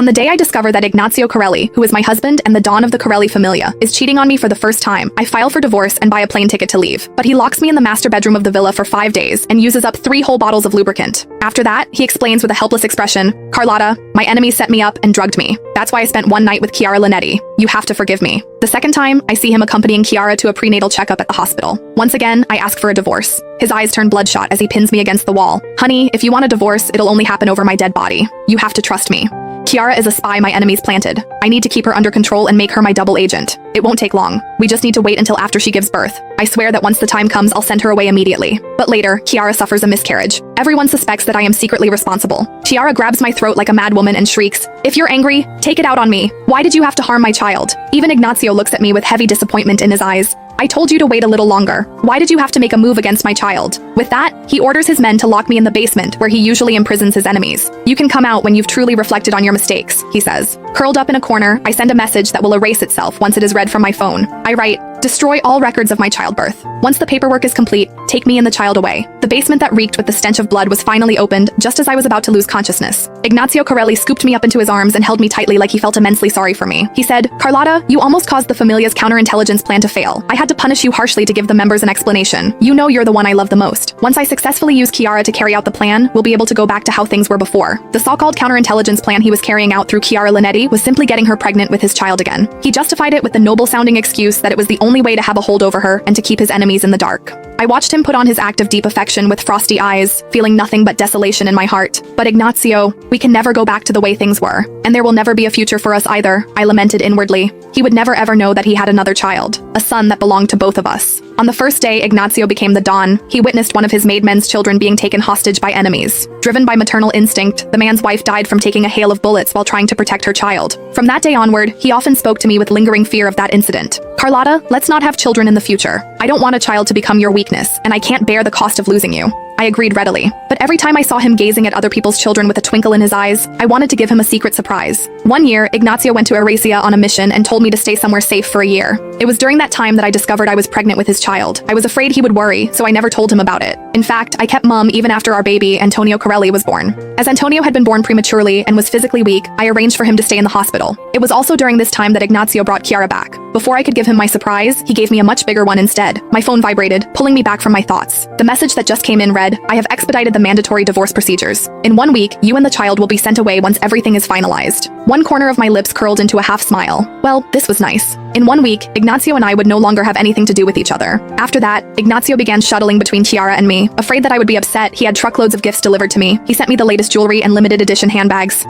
On the day I discover that Ignazio Corelli, who is my husband and the Don of the Corelli Familia, is cheating on me for the first time, I file for divorce and buy a plane ticket to leave. But he locks me in the master bedroom of the villa for 5 days and uses up 3 whole bottles of lubricant. After that, he explains with a helpless expression, "Carlotta, my enemies set me up and drugged me. That's why I spent one night with Chiara Linetti. You have to forgive me." The second time, I see him accompanying Chiara to a prenatal checkup at the hospital. Once again, I ask for a divorce. His eyes turn bloodshot as he pins me against the wall. "Honey, if you want a divorce, it'll only happen over my dead body. You have to trust me. Chiara is a spy my enemies planted. I need to keep her under control and make her my double agent. It won't take long. We just need to wait until after she gives birth. I swear that once the time comes, I'll send her away immediately." But later, Chiara suffers a miscarriage. Everyone suspects that I am secretly responsible. Chiara grabs my throat like a mad woman and shrieks, "If you're angry, take it out on me. Why did you have to harm my child?" Even Ignazio looks at me with heavy disappointment in his eyes. "I told you to wait a little longer. Why did you have to make a move against my child?" With that, he orders his men to lock me in the basement where he usually imprisons his enemies. "You can come out when you've truly reflected on your mistakes," he says. Curled up in a corner, I send a message that will erase itself once it is read from my phone. I write, "Destroy all records of my childbirth. Once the paperwork is complete, take me and the child away." The basement that reeked with the stench of blood was finally opened just as I was about to lose consciousness. Ignazio Corelli scooped me up into his arms and held me tightly like he felt immensely sorry for me. He said, "Carlotta, you almost caused the Familia's counterintelligence plan to fail. I had to punish you harshly to give the members an explanation. You know you're the one I love the most. Once I successfully use Chiara to carry out the plan, we'll be able to go back to how things were before." The so-called counterintelligence plan he was carrying out through Chiara Linetti was simply getting her pregnant with his child again. He justified it with the noble-sounding excuse that it was the only way to have a hold over her and to keep his enemies in the dark. I watched him put on his act of deep affection with frosty eyes, feeling nothing but desolation in my heart. "But Ignazio, we can never go back to the way things were. And there will never be a future for us either," I lamented inwardly. He would never ever know that he had another child, a son that belonged to both of us. On the first day Ignazio became the Don, he witnessed one of his maidmen's children being taken hostage by enemies. Driven by maternal instinct, the man's wife died from taking a hail of bullets while trying to protect her child. From that day onward, he often spoke to me with lingering fear of that incident. "Carlotta, let's not have children in the future. I don't want a child to become your weakness, and I can't bear the cost of losing you." I agreed readily. But every time I saw him gazing at other people's children with a twinkle in his eyes, I wanted to give him a secret surprise. One year, Ignazio went to Eurasia on a mission and told me to stay somewhere safe for a year. It was during that time that I discovered I was pregnant with his child. I was afraid he would worry, so I never told him about it. In fact, I kept mum even after our baby, Antonio Corelli, was born. As Antonio had been born prematurely and was physically weak, I arranged for him to stay in the hospital. It was also during this time that Ignazio brought Chiara back. Before I could give him my surprise, he gave me a much bigger one instead. My phone vibrated, pulling me back from my thoughts. The message that just came in read, "I have expedited the mandatory divorce procedures. In 1 week, you and the child will be sent away once everything is finalized." One corner of my lips curled into a half smile. Well, this was nice. In 1 week, Ignazio and I would no longer have anything to do with each other. After that, Ignazio began shuttling between Chiara and me. Afraid that I would be upset, he had truckloads of gifts delivered to me. He sent me the latest jewelry and limited edition handbags.